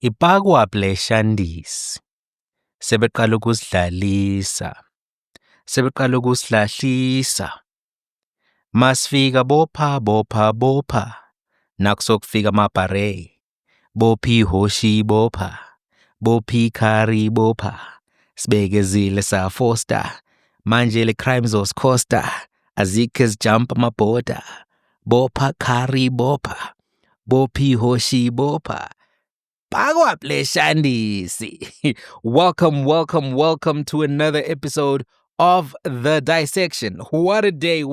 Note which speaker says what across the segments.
Speaker 1: Ipakwa pleshandisi. Sebeqala ukusidlalisa. Sebeqala ukusihlahlisa. Masifika bopha. Nakusokufika amabhare. Bophi Hoshi bopha. Bophi Kari bopha. Sibekezile safoster. Manje le crime zoscosta. Azikes jump amaboda. Bopha Kari bopha. Bophi Hoshi bopha. Pakwa pleshandisi. Welcome to another episode of The Dissection. What a day.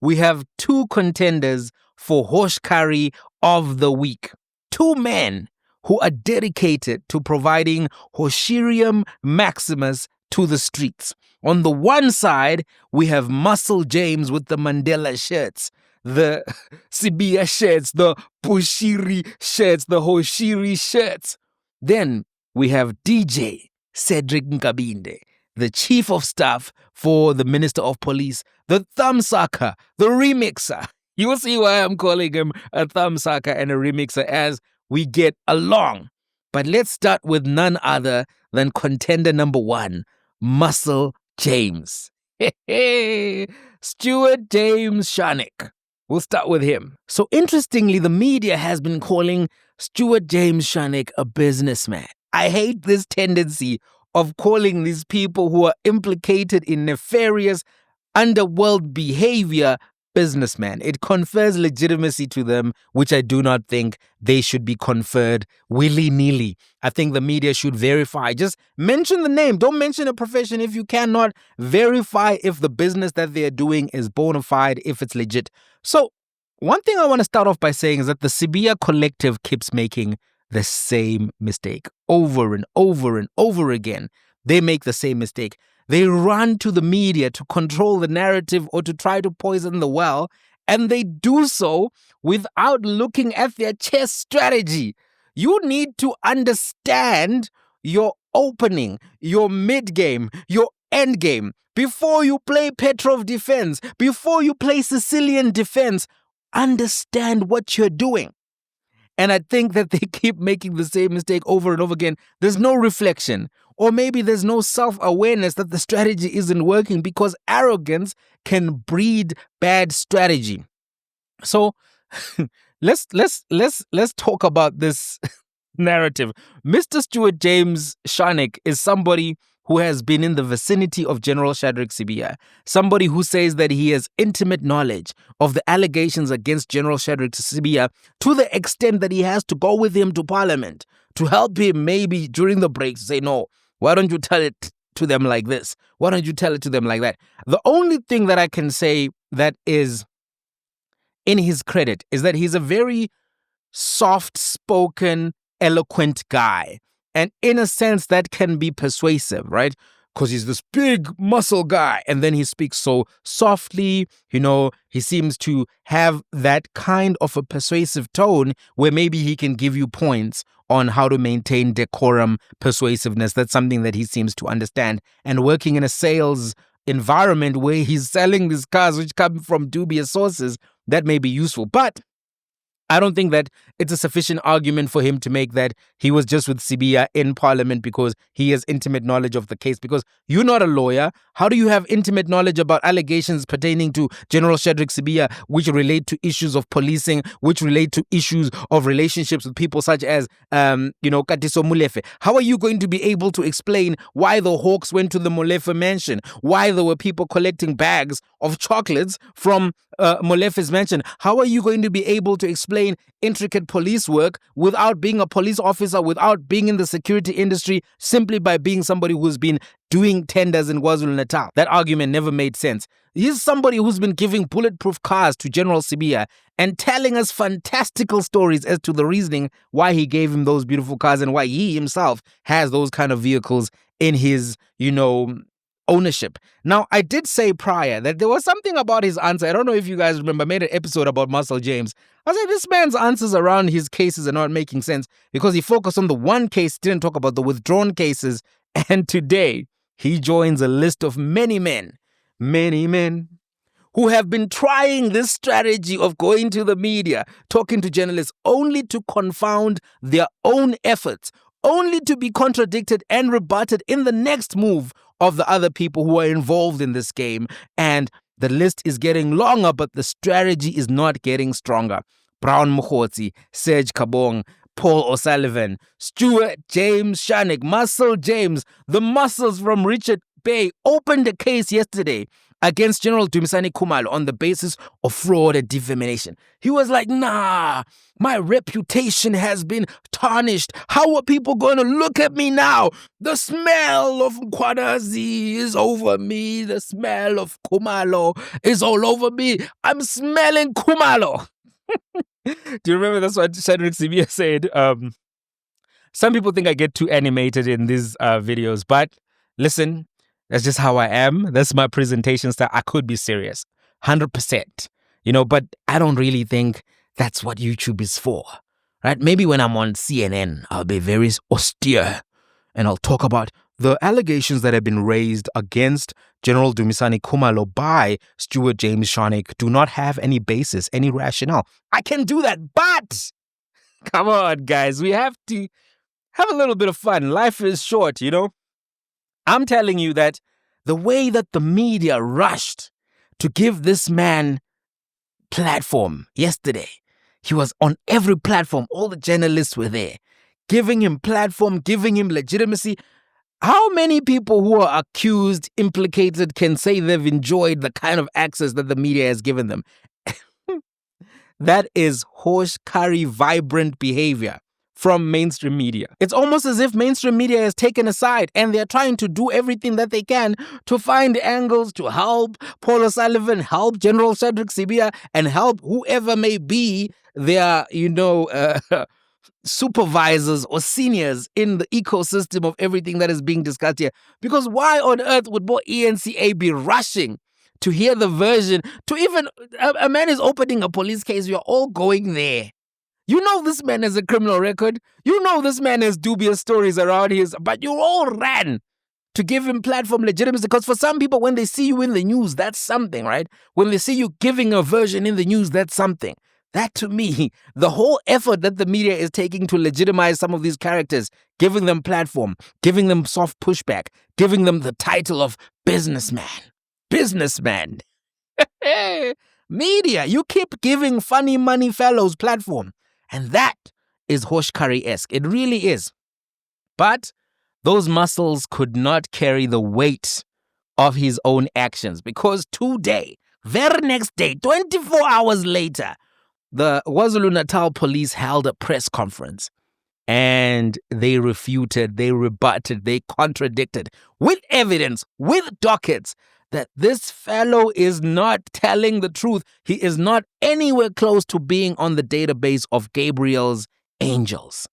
Speaker 1: We have two contenders for Hosh Curry of the Week. Two men who are dedicated to providing Hoshirium Maximus to the streets. On the one side, we have Muscle James with the Mandela shirts, the Sibiya shirts, the Bushiri shirts, the Hoshiri shirts. Then we have DJ Cedric Nkabinde, the chief of staff for the Minister of Police, the thumbsucker, the remixer. You will see why I'm calling him a thumbsucker and a remixer as we get along. But let's start with none other than contender number one, Muscle James. Stuart James Sharnick. We'll start with him. So interestingly, the media has been calling Stuart James Sharnick a businessman. I hate this tendency of calling these people who are implicated in nefarious underworld behavior businessmen. It confers legitimacy to them, which I do not think they should be conferred willy-nilly. I think the media should verify. Just mention the name. Don't mention a profession if you cannot verify if the business that they're doing is bona fide, if it's legit. So one thing I want to start off by saying is that the Sibiya collective keeps making the same mistake over and over again. They make the same mistake. They run to the media to control the narrative or to try to poison the well, and they do so without looking at their chess strategy. You need to understand your opening, your mid-game, your end-game. Before you play Petrov defense, before you play Sicilian defense, understand what you're doing. And I think that they keep making the same mistake over and over again. There's no reflection. Or maybe there's no self-awareness that the strategy isn't working because arrogance can breed bad strategy. So let's talk about this narrative. Mr. Stuart James Sharnick is somebody who has been in the vicinity of General Shadrack Sibiya, somebody who says that he has intimate knowledge of the allegations against General Shadrack Sibiya to the extent that he has to go with him to Parliament to help him maybe during the breaks say, no, why don't you tell it to them like this? Why don't you tell it to them like that? The only thing that I can say that is in his credit is that he's a very soft-spoken, eloquent guy. And in a sense, that can be persuasive, right? Because he's this big muscle guy. And then he speaks so softly, he seems to have that kind of a persuasive tone where maybe he can give you points on how to maintain decorum, persuasiveness. That's something that he seems to understand. And working in a sales environment where he's selling these cars which come from dubious sources, that may be useful. But I don't think that it's a sufficient argument for him to make that he was just with Sibiya in Parliament because he has intimate knowledge of the case. Because you're not a lawyer. How do you have intimate knowledge about allegations pertaining to General Shadrack Sibiya, which relate to issues of policing, which relate to issues of relationships with people such as, Katiso Molefe? How are you going to be able to explain why the Hawks went to the Molefe mansion? Why there were people collecting bags of chocolates from Molefe's mansion? How are you going to be able to explain intricate police work without being a police officer, without being in the security industry, simply by being somebody who's been doing tenders in KwaZulu-Natal? That argument never made sense. He's somebody who's been giving bulletproof cars to General Sibiya and telling us fantastical stories as to the reasoning why he gave him those beautiful cars and why he himself has those kind of vehicles in his, ownership. Now, I did say prior that there was something about his answer. I don't know if you guys remember, I made an episode about Muscle James. I said this man's answers around his cases are not making sense because he focused on the one case, didn't talk about the withdrawn cases. And today, he joins a list of many men who have been trying this strategy of going to the media, talking to journalists, only to confound their own efforts, only to be contradicted and rebutted in the next move of the other people who are involved in this game. And the list is getting longer, but the strategy is not getting stronger. Brown Mkhotsi, Serge Kabong, Paul O'Sullivan, Stuart James Sharnick, Muscle James, the muscles from Richard Bay opened a case yesterday against General Dumisani Khumalo on the basis of fraud and defamation. He was like, nah, my reputation has been tarnished. How are people going to look at me now? The smell of Nkwadazi is over me. The smell of Khumalo is all over me. I'm smelling Khumalo. Do you remember that's what Cedric Gabinda said? Some people think I get too animated in these videos, but listen, that's just how I am. That's my presentation style. I could be serious, 100%, but I don't really think that's what YouTube is for, right? Maybe when I'm on CNN, I'll be very austere and I'll talk about the allegations that have been raised against General Dumisani Khumalo by Stuart James Sharnick do not have any basis, any rationale. I can do that, but come on, guys, we have to have a little bit of fun. Life is short, I'm telling you that the way that the media rushed to give this man platform yesterday, he was on every platform. All the journalists were there, giving him platform, giving him legitimacy. How many people who are accused, implicated, can say they've enjoyed the kind of access that the media has given them? That is horse curry vibrant behavior from mainstream media. It's almost as if mainstream media has taken a side and they're trying to do everything that they can to find angles to help Paul O'Sullivan, help General Cedric Gabinda, and help whoever may be their, supervisors or seniors in the ecosystem of everything that is being discussed here. Because why on earth would more ENCA be rushing to hear the version, to even, a man is opening a police case, you're all going there. You know this man has a criminal record. You know this man has dubious stories around his, but you all ran to give him platform legitimacy. Because for some people, when they see you in the news, that's something, right? When they see you giving a version in the news, that's something. That, to me, the whole effort that the media is taking to legitimize some of these characters, giving them platform, giving them soft pushback, giving them the title of businessman. Businessman. Media, you keep giving funny money fellows platform. And that is Hosh Curry-esque. It really is. But those muscles could not carry the weight of his own actions, because today, very next day, 24 hours later, the KwaZulu-Natal police held a press conference and they refuted, they rebutted, they contradicted with evidence, with dockets, that this fellow is not telling the truth. He is not anywhere close to being on the database of Gabriel's angels.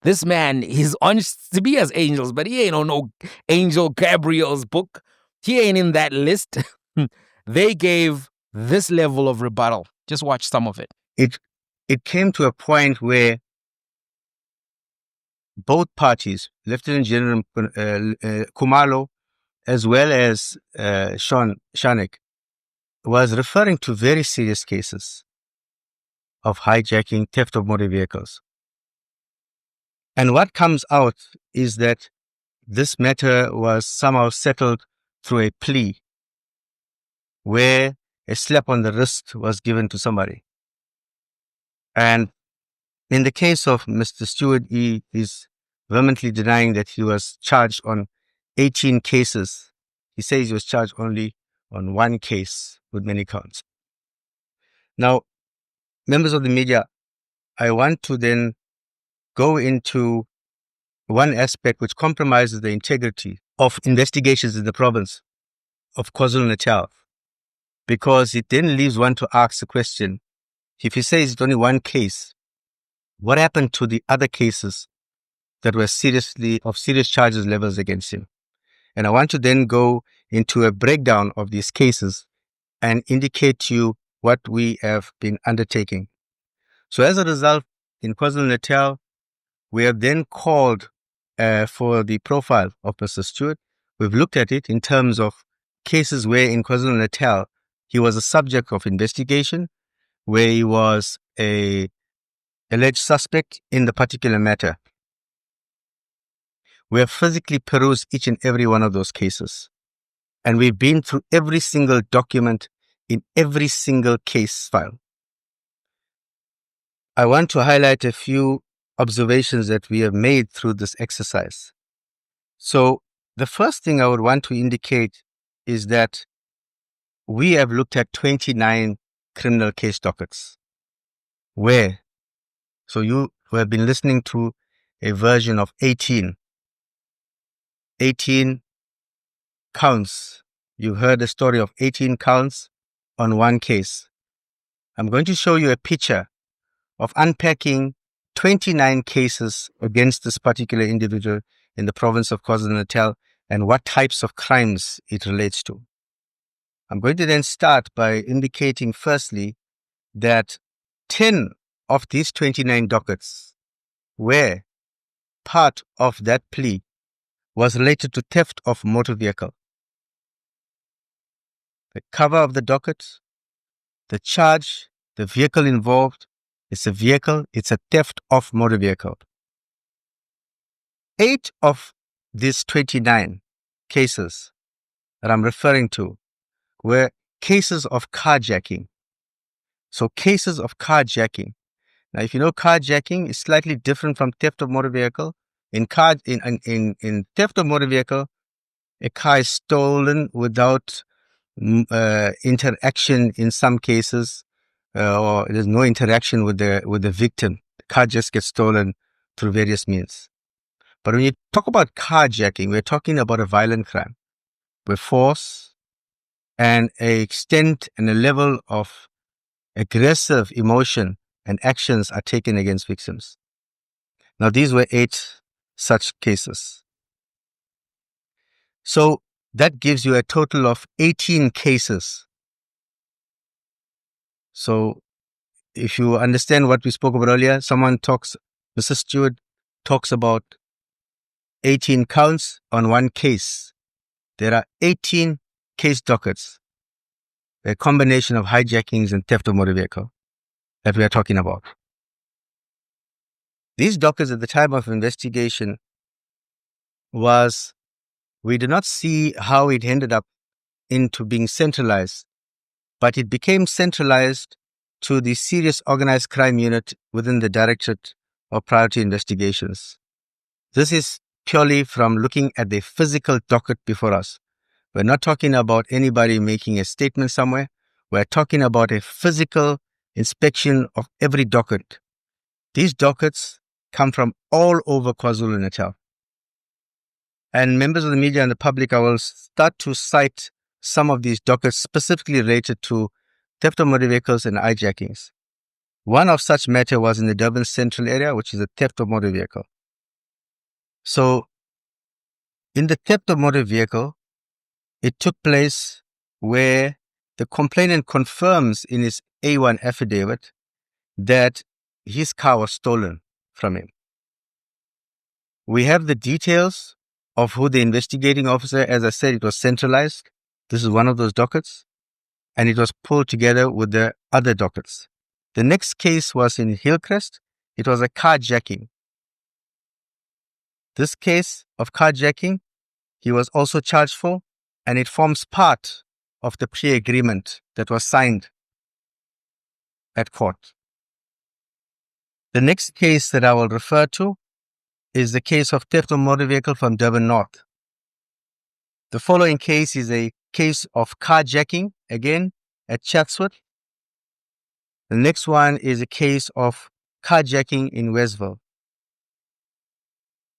Speaker 1: This man, he's on Sibia's angels, but he ain't on no Angel Gabriel's book. He ain't in that list. They gave this level of rebuttal. Just watch some of it.
Speaker 2: It came to a point where both parties, Lieutenant General Khumalo as well as Sharnick, was referring to very serious cases of hijacking, theft of motor vehicles. And what comes out is that this matter was somehow settled through a plea where a slap on the wrist was given to somebody. And in the case of Mr. Stewart, he is vehemently denying that he was charged on 18 cases. He says he was charged only on one case with many counts. Now, members of the media, I want to then go into one aspect which compromises the integrity of investigations in the province of KwaZulu-Natal, because it then leaves one to ask the question, if he says it's only one case, what happened to the other cases that were serious charges levels against him? And I want to then go into a breakdown of these cases and indicate to you what we have been undertaking. So as a result, in KwaZulu-Natal, we have then called for the profile of Mr. Stewart. We've looked at it in terms of cases where in KwaZulu-Natal he was a subject of investigation, where he was a alleged suspect in the particular matter. We have physically perused each and every one of those cases. And we've been through every single document in every single case file. I want to highlight a few observations that we have made through this exercise. So the first thing I would want to indicate is that we have looked at 29 criminal case dockets. Where? So you have been listening to a version of 18 counts. You heard the story of 18 counts on one case. I'm going to show you a picture of unpacking 29 cases against this particular individual in the province of KwaZulu-Natal and what types of crimes it relates to. I'm going to then start by indicating firstly that 10 of these 29 dockets were part of that plea was related to theft of motor vehicle. The cover of the docket, the charge, the vehicle involved, it's a vehicle, it's a theft of motor vehicle. 8 of these 29 cases that I'm referring to were cases of carjacking. So cases of carjacking. Now, if you know, carjacking is slightly different from theft of motor vehicle. In theft of motor vehicle, a car is stolen without interaction in some cases, or there's no interaction with the victim. The car just gets stolen through various means. But when you talk about carjacking, we're talking about a violent crime where force and an extent and a level of aggressive emotion and actions are taken against victims. Now, these were 8 such cases. So that gives you a total of 18 cases. So if you understand what we spoke about earlier, Mr. Stewart talks about 18 counts on one case. There are 18 case dockets, a combination of hijackings and theft of motor vehicle that we are talking about. These dockets at the time of investigation we did not see how it ended up into being centralized, but it became centralized to the Serious Organized Crime Unit within the Directorate of Priority Investigations. This is purely from looking at the physical docket before us. We're not talking about anybody making a statement somewhere. We're talking about a physical inspection of every docket. These dockets come from all over KwaZulu-Natal. And members of the media and the public, I will start to cite some of these dockets specifically related to theft of motor vehicles and hijackings. One of such matter was in the Durban Central area, which is a theft of motor vehicle. So, in the theft of motor vehicle, it took place where the complainant confirms in his A1 affidavit that his car was stolen from him. We have the details of who the investigating officer, as I said, it was centralized. This is one of those dockets, and it was pulled together with the other dockets. The next case was in Hillcrest. It was a carjacking. This case of carjacking, he was also charged for, and it forms part of the plea agreement that was signed at court. The next case that I will refer to is the case of theft of motor vehicle from Durban North. The following case is a case of carjacking, again, at Chatsworth. The next one is a case of carjacking in Westville.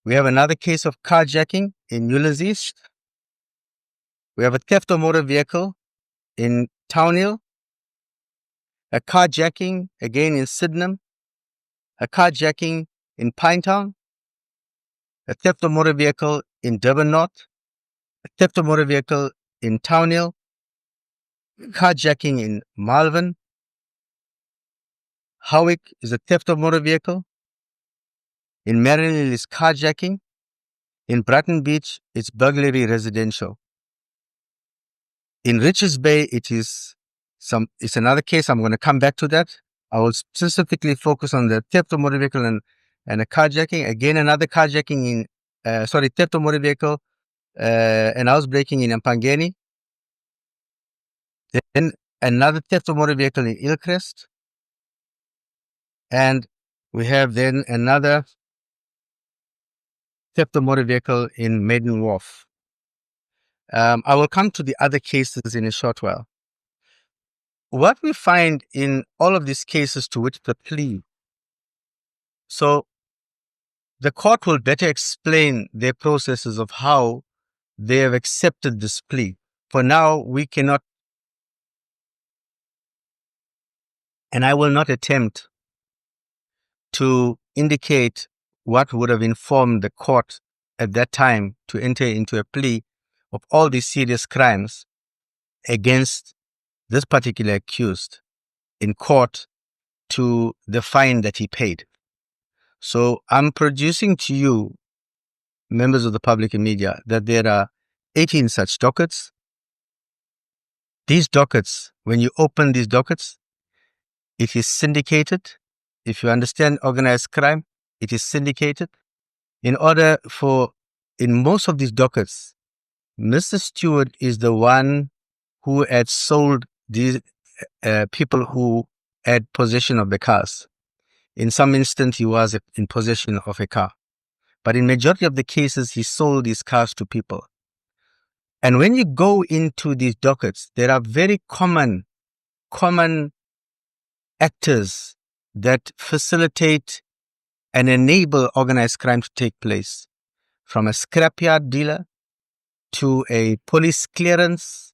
Speaker 2: We have another case of carjacking in Newlands East. We have a theft of motor vehicle in Townhill. A carjacking, again, in Sydenham. A carjacking in Pinetown. A theft of motor vehicle in Durban North, a theft of motor vehicle in Townhill, carjacking in Malvern. Howick is a theft of motor vehicle. In Maryland is carjacking. In Bratton Beach, it's burglary residential. In Richards Bay, it is It's another case. I'm going to come back to that. I will specifically focus on the theft of motor vehicle and a carjacking. Again, another carjacking theft of motor vehicle and housebreaking in Mpangeni. Then another theft of motor vehicle in Hillcrest. And we have then another theft of motor vehicle in Maiden Wharf. I will come to the other cases in a short while. What we find in all of these cases to which the plea, so the court will better explain their processes of how they have accepted this plea. For now, we cannot, and I will not attempt to indicate what would have informed the court at that time to enter into a plea of all these serious crimes against this particular accused in court to the fine that he paid. So I'm producing to you, members of the public and media, that there are 18 such dockets. These dockets, when you open these dockets, it is syndicated. If you understand organized crime, it is syndicated. In most of these dockets, Mr. Stuart is the one who had sold these people who had possession of the cars. In some instance, he was in possession of a car. But in majority of the cases, he sold these cars to people. And when you go into these dockets, there are very common actors that facilitate and enable organized crime to take place, from a scrapyard dealer to a police clearance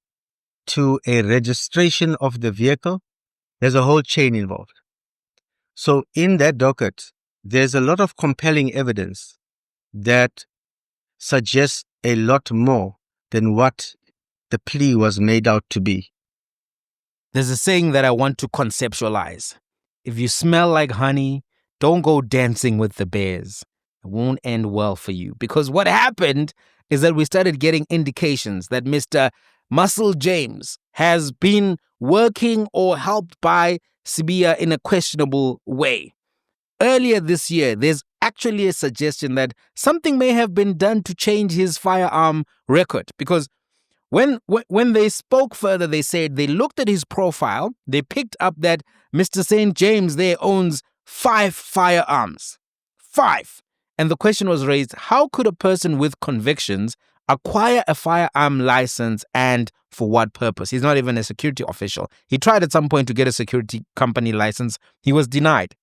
Speaker 2: to a registration of the vehicle. There's a whole chain involved. So in that docket, there's a lot of compelling evidence that suggests a lot more than what the plea was made out to be.
Speaker 1: There's a saying that I want to conceptualize. If you smell like honey, don't go dancing with the bears. It won't end well for you. Because what happened is that we started getting indications that Mr. Muscle James has been working or helped by Sibiya in a questionable way. Earlier this year, there's actually a suggestion that something may have been done to change his firearm record. Because when they spoke further, they said they looked at his profile, they picked up that Mr. St. James there owns 5 firearms. 5. And the question was raised, how could a person with convictions acquire a firearm license and for what purpose? He's not even a security official. He tried at some point to get a security company license. He was denied.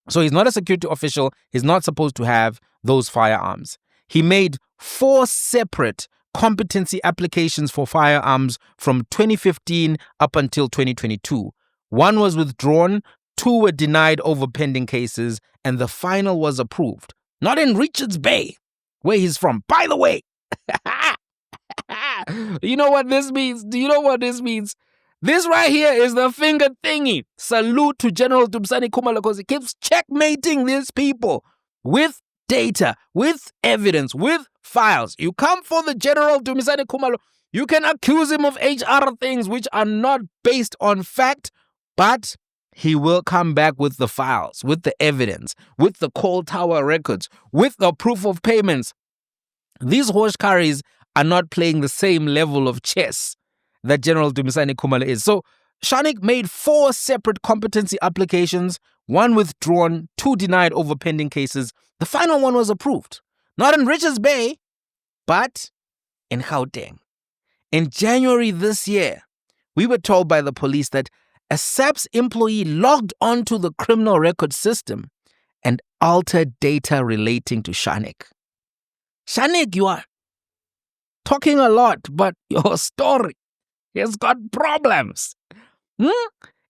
Speaker 1: So he's not a security official. He's not supposed to have those firearms. He made 4 separate competency applications for firearms from 2015 up until 2022. 1 was withdrawn, 2 were denied over pending cases, and the final was approved. Not in Richards Bay, where he's from. By the way, you know what this means? Do you know what this means? This right here is the finger thingy. Salute to General Dumisani Khumalo, because he keeps checkmating these people with data, with evidence, with files. You come for the General Dumisani Khumalo, you can accuse him of HR things which are not based on fact, but he will come back with the files, with the evidence, with the call tower records, with the proof of payments. These Hoshkaris are not playing the same level of chess that General Dumisani Khumalo is. So Sharnick made 4 separate competency applications, 1 withdrawn, 2 denied over pending cases. The final one was approved. Not in Richards Bay, but in Gauteng. In January this year, we were told by the police that a SAPS employee logged onto the criminal record system and altered data relating to Sharnick. Sharnick, you are talking a lot, but your story has got problems.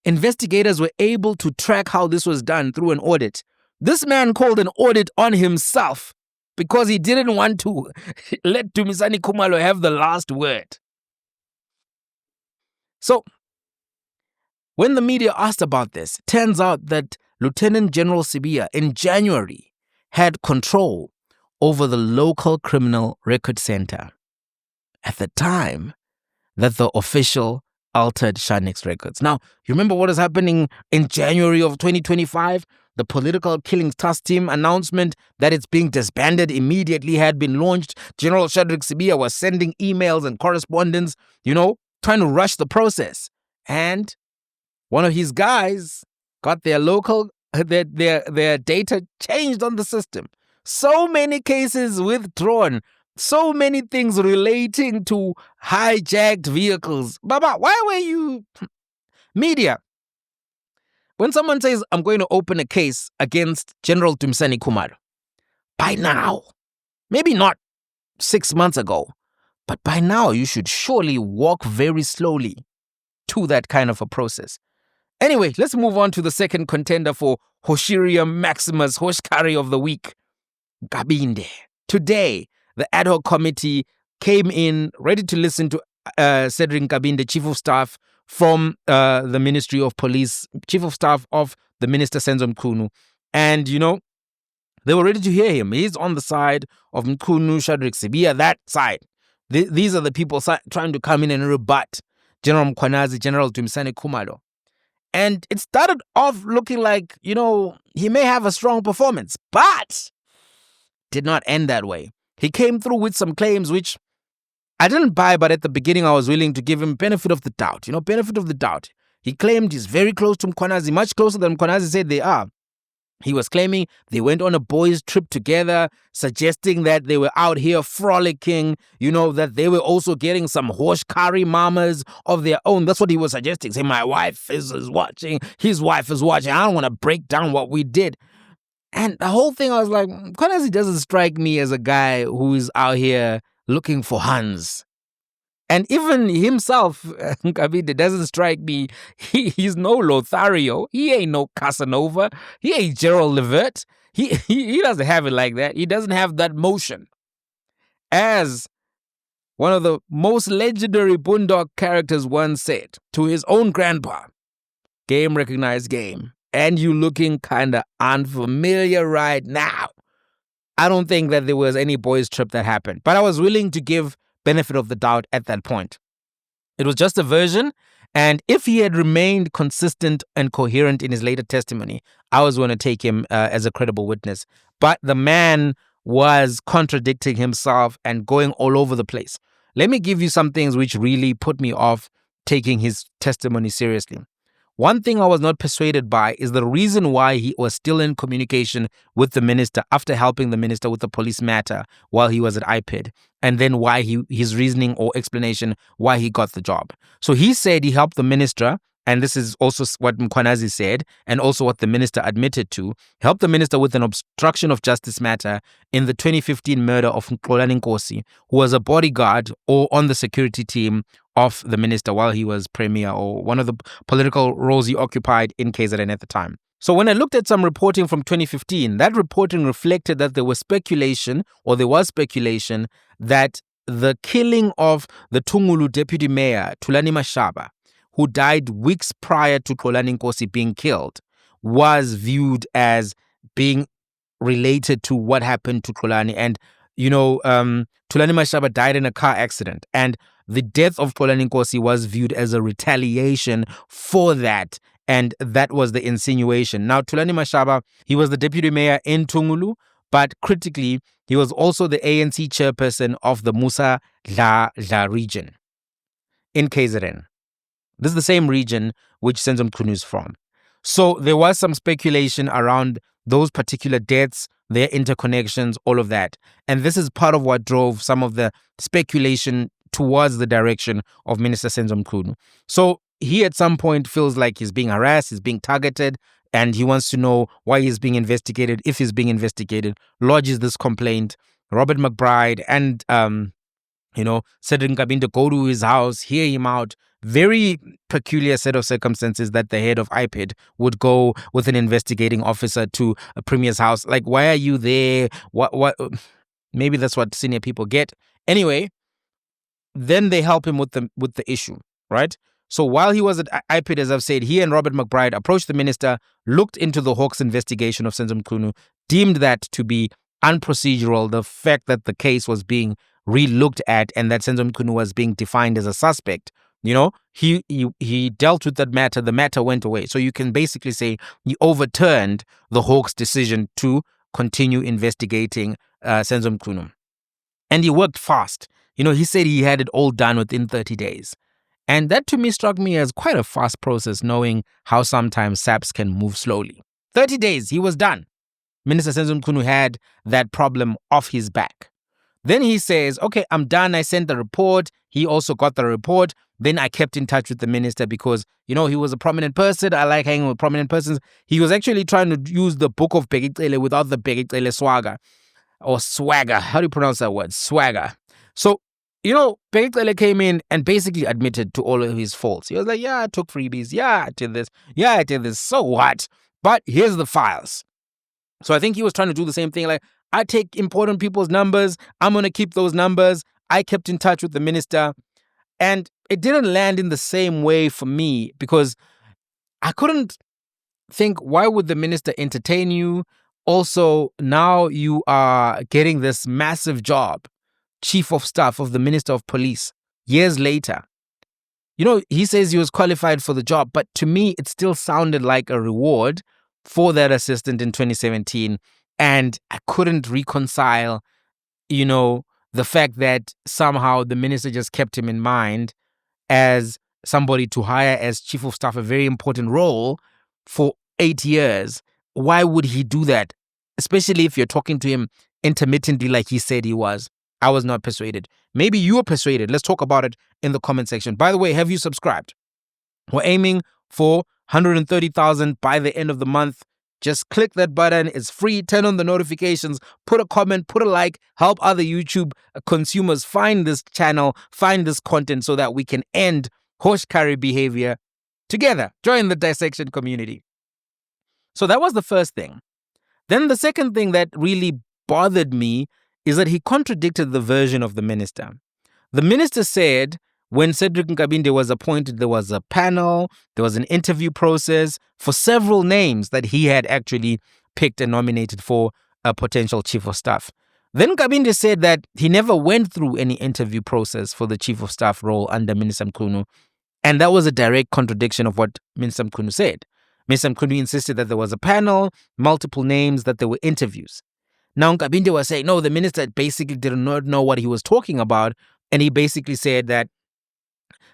Speaker 1: Investigators were able to track how this was done through an audit. This man called an audit on himself because he didn't want to let Dumisani Khumalo have the last word. So, when the media asked about this, it turns out that Lieutenant General Sibiya in January had control over the local criminal record center at the time that the official altered Sharnick's records. Now, you remember what is happening in January of 2025? The political killings task team announcement that it's being disbanded immediately had been launched. General Cedric Gabinda was sending emails and correspondence, trying to rush the process. And one of his guys got their data changed on the system. So many cases withdrawn. So many things relating to hijacked vehicles. Baba, why were you... Media. When someone says, I'm going to open a case against General Dumisani Khumalo, by now, maybe not 6 months ago, but by now you should surely walk very slowly to that kind of a process. Anyway, let's move on to the second contender for Hoshirium Maximus Hoshkari of the Week, Nkabinde. Today, the ad hoc committee came in ready to listen to Cedric Nkabinde, Chief of Staff from the Ministry of Police, Chief of Staff of the Minister Senzo Mchunu. And, they were ready to hear him. He's on the side of Mchunu, Cedric Gabinda, that side. These are the people trying to come in and rebut General Mkhwanazi, General Dumisani Khumalo. And it started off looking like, he may have a strong performance, but did not end that way. He came through with some claims which I didn't buy, but at the beginning I was willing to give him benefit of the doubt. Benefit of the doubt. He claimed he's very close to Mkhwanazi, much closer than Mkhwanazi said they are. He was claiming they went on a boys' trip together, suggesting that they were out here frolicking, that they were also getting some Hoshkari mamas of their own. That's what he was suggesting. Say, my wife is watching, his wife is watching. I don't want to break down what we did. And the whole thing, I was like, Mkhwanazi doesn't strike me as a guy who is out here looking for Hans. And even himself, Nkabinde, doesn't strike me. He's no Lothario. He ain't no Casanova. He ain't Gerald Levert. He doesn't have it like that. He doesn't have that motion. As one of the most legendary Boondock characters once said to his own grandpa, game recognized game. And you looking kind of unfamiliar right now. I don't think that there was any boys' trip that happened. But I was willing to give benefit of the doubt at that point. It was just a version, and if he had remained consistent and coherent in his later testimony, I was going to take him as a credible witness. But the man was contradicting himself and going all over the place. Let me give you some things which really put me off taking his testimony seriously. One thing I was not persuaded by is the reason why he was still in communication with the minister after helping the minister with the police matter while he was at IPID, and then why his reasoning or explanation why he got the job. So he said he helped the minister, and this is also what Mkhwanazi said, and also what the minister admitted to, helped the minister with an obstruction of justice matter in the 2015 murder of Xolani Nkosi, who was a bodyguard or on the security team of the minister while he was premier, or one of the political roles he occupied in KZN at the time. So when I looked at some reporting from 2015, that reporting reflected that there was speculation that the killing of the Tungulu deputy mayor, Thulani Mashaba, who died weeks prior to Xolani Nkosi being killed, was viewed as being related to what happened to Xolani. And, Thulani Mashaba died in a car accident, and the death of Xolani Nkosi was viewed as a retaliation for that, and that was the insinuation. Now, Thulani Mashaba, he was the deputy mayor in Tungulu, but critically, he was also the ANC chairperson of the Musa Dla region in KZN. This is the same region which Senzo Mchunu is from. So there was some speculation around those particular deaths, their interconnections, all of that. And this is part of what drove some of the speculation towards the direction of Minister Senzo Mchunu. So he at some point feels like he's being harassed, he's being targeted, and he wants to know why he's being investigated, if he's being investigated, lodges this complaint. Robert McBride and, Cedric Nkabinde go to his house, hear him out. Very peculiar set of circumstances that the head of IPID would go with an investigating officer to a premier's house. Like, why are you there? What? Maybe that's what senior people get. Anyway, then they help him with the issue, right? So while he was at IPID, as I've said, he and Robert McBride approached the minister, looked into the Hawks investigation of Senzo Mchunu, deemed that to be unprocedural, the fact that the case was being re-looked at and that Senzo Mchunu was being defined as a suspect, He dealt with that matter. The matter went away. So you can basically say he overturned the Hawks' decision to continue investigating Senzo Mchunu. And he worked fast. He said he had it all done within 30 days. And that to me struck me as quite a fast process, knowing how sometimes SAPS can move slowly. 30 days, he was done. Minister Senzo Mchunu had that problem off his back. Then he says, okay, I'm done. I sent the report. He also got the report. Then I kept in touch with the minister because, he was a prominent person. I like hanging with prominent persons. He was actually trying to use the book of Bhekicele without the Bhekicele swagger or swagger. How do you pronounce that word? Swagger. So, Bhekicele came in and basically admitted to all of his faults. He was like, yeah, I took freebies. Yeah, I did this. Yeah, I did this. So what? But here's the files. So I think he was trying to do the same thing. Like, I take important people's numbers. I'm going to keep those numbers. I kept in touch with the minister. And it didn't land in the same way for me because I couldn't think, why would the minister entertain you? Also, now you are getting this massive job, chief of staff of the minister of police, years later. He says he was qualified for the job, but to me, it still sounded like a reward for that assistant in 2017. And I couldn't reconcile, the fact that somehow the minister just kept him in mind as somebody to hire as chief of staff, a very important role for 8 years. Why would he do that? Especially if you're talking to him intermittently like he said he was. I was not persuaded. Maybe you are persuaded. Let's talk about it in the comment section. By the way, have you subscribed? We're aiming for 130,000 by the end of the month. Just click that button. It's free. Turn on the notifications. Put a comment. Put a like. Help other YouTube consumers find this channel, find this content so that we can end horse carry behavior together. Join the dissection community. So that was the first thing. Then the second thing that really bothered me is that he contradicted the version of the minister. The minister said when Cedric Nkabinde was appointed, there was a panel, there was an interview process for several names that he had actually picked and nominated for a potential chief of staff. Then Nkabinde said that he never went through any interview process for the chief of staff role under Minister Mchunu. And that was a direct contradiction of what Minister Mchunu said. Minister Mchunu insisted that there was a panel, multiple names, that there were interviews. Now Nkabinde was saying, no, the minister basically did not know what he was talking about. And he basically said that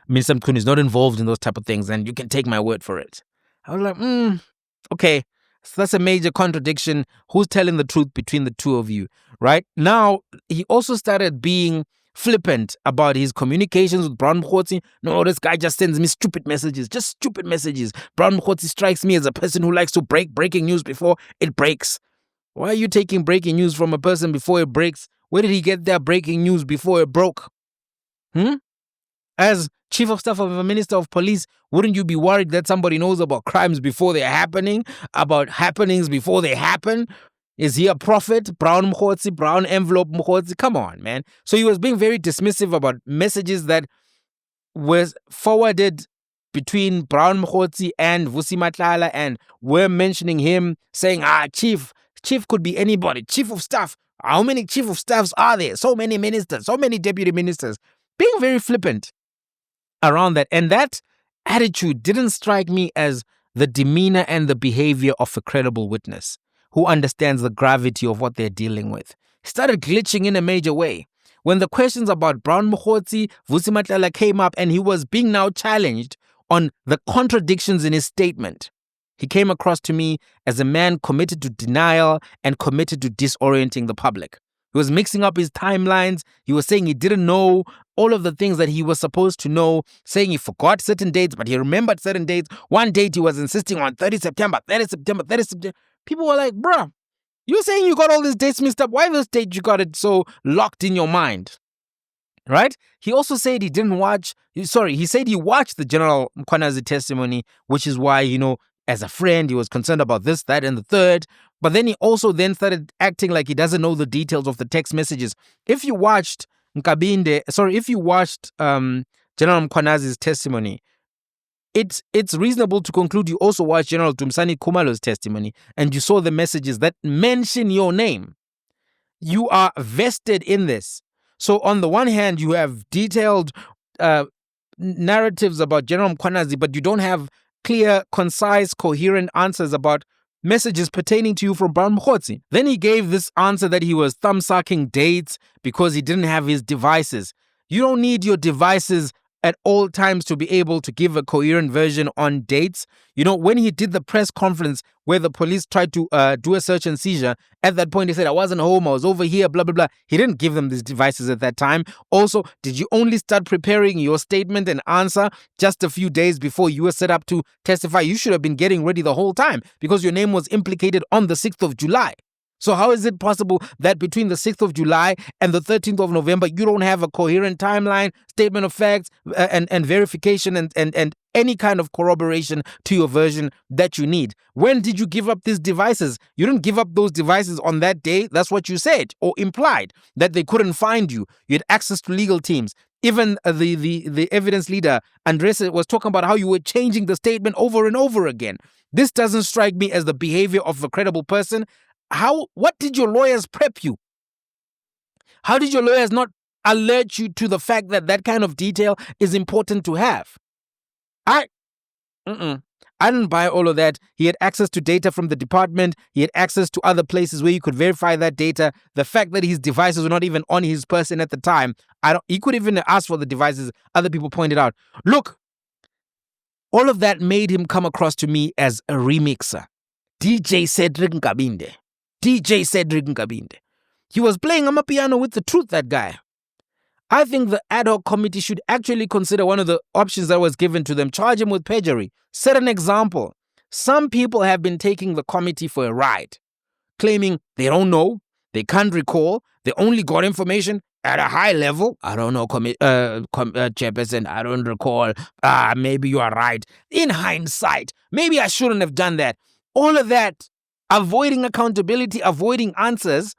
Speaker 1: Minister Mchunu is not involved in those type of things, and you can take my word for it. I was like, okay, so that's a major contradiction. Who's telling the truth between the two of you, right? Now, he also started being flippant about his communications with Brown Mkhotsi. No, this guy just sends me stupid messages, just stupid messages. Brown Mkhotsi strikes me as a person who likes to break breaking news before it breaks. Why are you taking breaking news from a person before it breaks? Where did he get that breaking news before it broke? As chief of staff of a minister of police, wouldn't you be worried that somebody knows about crimes before they're happening, about happenings before they happen? Is he a prophet? Brown Mkhotsi, brown envelope Mkhotsi? Come on, man. So he was being very dismissive about messages that was forwarded between Brown Mkhotsi and Vusi Matlala, and we're mentioning him saying, chief could be anybody, chief of staff. How many chief of staffs are there? So many ministers, so many deputy ministers. Being very flippant around that. And that attitude didn't strike me as the demeanor and the behavior of a credible witness who understands the gravity of what they're dealing with. He started glitching in a major way. When the questions about Brown Mkhotsi, Vusi Matlala came up and he was being now challenged on the contradictions in his statement, he came across to me as a man committed to denial and committed to disorienting the public. He was mixing up his timelines. He was saying he didn't know all of the things that he was supposed to know, saying he forgot certain dates, but he remembered certain dates. One date he was insisting on 30 September. People were like, bruh, you're saying you got all these dates mixed up. Why this date you got it so locked in your mind? Right? He also said he said he watched the General Mkhwanazi testimony, which is why, as a friend, he was concerned about this, that, and the third. But then he also then started acting like he doesn't know the details of the text messages. If you watched General Mkhwanazi's testimony, it's reasonable to conclude you also watched General Dumsani Khumalo's testimony and you saw the messages that mention your name. You are vested in this. So on the one hand, you have detailed narratives about General Mkhwanazi, but you don't have clear, concise, coherent answers about messages pertaining to you from Brown Mkhotsi. Then he gave this answer that he was thumb-sucking dates because he didn't have his devices. You don't need your devices at all times to be able to give a coherent version on dates. You know, when he did the press conference where the police tried to do a search and seizure, at that point he said, I wasn't home, I was over here, blah, blah, blah. He didn't give them these devices at that time. Also, did you only start preparing your statement and answer just a few days before you were set up to testify? You should have been getting ready the whole time because your name was implicated on the 6th of July. So how is it possible that between the 6th of July and the 13th of November, you don't have a coherent timeline, statement of facts, and verification and any kind of corroboration to your version that you need? When did you give up these devices? You didn't give up those devices on that day. That's what you said or implied, that they couldn't find you. You had access to legal teams. Even the evidence leader, Andres, was talking about how you were changing the statement over and over again. This doesn't strike me as the behavior of a credible person. What did your lawyers prep you? How did your lawyers not alert you to the fact that that kind of detail is important to have? I didn't buy all of that. He had access to data from the department. He had access to other places where you could verify that data. The fact that his devices were not even on his person at the time, he could even ask for the devices. Other people pointed out. Look, all of that made him come across to me as a remixer. DJ Cedric Nkabinde. DJ Cedric Nkabinde. He was playing amapiano with the truth, that guy. I think the ad hoc committee should actually consider one of the options that was given to them. Charge him with perjury. Set an example. Some people have been taking the committee for a ride, claiming they don't know, they can't recall, they only got information at a high level. I don't know, Chairperson, I don't recall. Maybe you are right. In hindsight, maybe I shouldn't have done that. All of that, avoiding accountability, avoiding answers,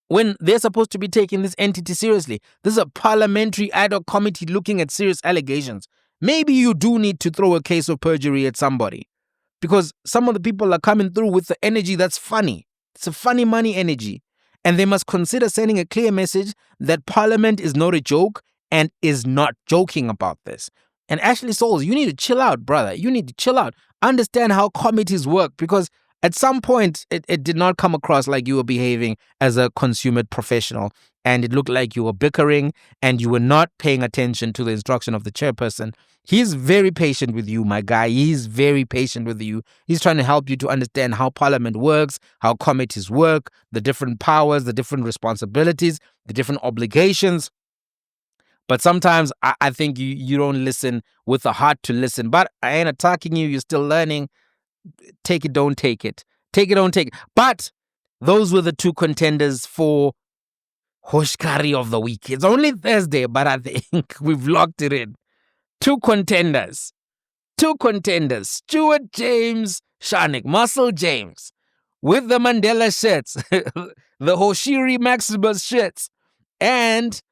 Speaker 1: when they're supposed to be taking this entity seriously. This is a parliamentary ad hoc committee looking at serious allegations. Maybe you do need to throw a case of perjury at somebody, because some of the people are coming through with the energy that's funny. It's a funny money energy. And they must consider sending a clear message that Parliament is not a joke and is not joking about this. And Ashley Souls, you need to chill out, brother. You need to chill out. Understand how committees work, because at some point, it did not come across like you were behaving as a consummate professional, and it looked like you were bickering and you were not paying attention to the instruction of the chairperson. He's very patient with you, my guy. He's very patient with you. He's trying to help you to understand how Parliament works, how committees work, the different powers, the different responsibilities, the different obligations. But sometimes I think you don't listen with the heart to listen. But I ain't attacking you. You're still learning. Take it, don't take it. Take it, don't take it. But those were the two contenders for Hoshkari of the week. It's only Thursday, but I think we've locked it in. Two contenders. Stuart James Sharnick, Muscle James, with the Mandela shirts, the Hoshiri Maximus shirts, and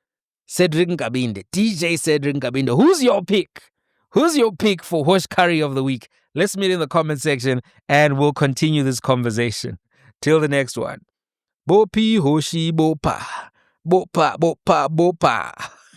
Speaker 1: Cedric Gabinda, DJ Cedric Gabinda. Who's your pick? Who's your pick for Hoshkari of the week? Let's meet in the comment section and we'll continue this conversation. Till the next one. Bopi Hoshi Bopa. Bopa, Bopa, Bopa.